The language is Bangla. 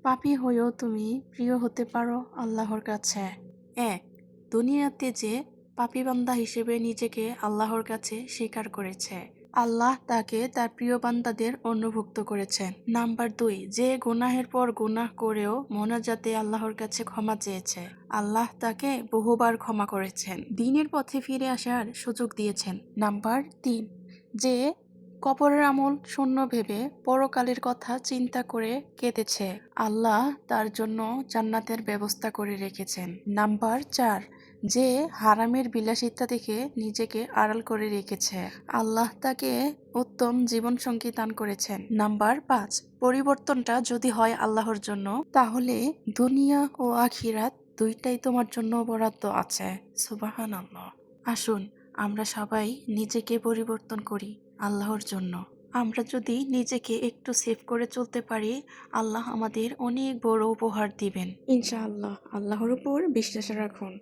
পাপী হয়েও তুমি প্রিয় হতে পারো আল্লাহর কাছে। ১. দুনিয়াতে যে পাপী বান্দা হিসেবে নিজেকে আল্লাহর কাছে স্বীকার করেছে, আল্লাহ তাকে তার প্রিয় বান্দাদের অন্তর্ভুক্ত করেছেন। নাম্বার ২. যে গুনাহের পর গুনাহ করেও মোনাজাতে আল্লাহর কাছে ক্ষমা চেয়েছে, আল্লাহ তাকে বহুবার ক্ষমা করেছেন, দ্বীনের পথে ফিরে আসার সুযোগ দিয়েছেন। নাম্বার ৩. যে কবরের আমল শূন্য ভেবে পরকালের কথা চিন্তা করে কেঁদেছে, আল্লাহ তার জন্য জান্নাতের ব্যবস্থা করে রেখেছেন। নাম্বার ৪. যে হারামের বিলাসিতা দেখে নিজেকে আড়াল করে রেখেছে, আল্লাহ তাকে উত্তম জীবনসঙ্গী দান করেছেন। নাম্বার ৫. পরিবর্তনটা যদি হয় আল্লাহর জন্য, তাহলে দুনিয়া ও আখিরাত দুইটাই তোমার জন্য বরাদ্দ আছে। সুবহানাল্লাহ। আসুন আমরা সবাই নিজেকে পরিবর্তন করি আল্লাহর জন্য। আমরা যদি নিজেকে একটু সেভ করে চলতে পারি, আল্লাহ আমাদের অনেক বড় উপহার দিবেন ইনশাআল্লাহ। আল্লাহর উপর বিশ্বাস রাখুন।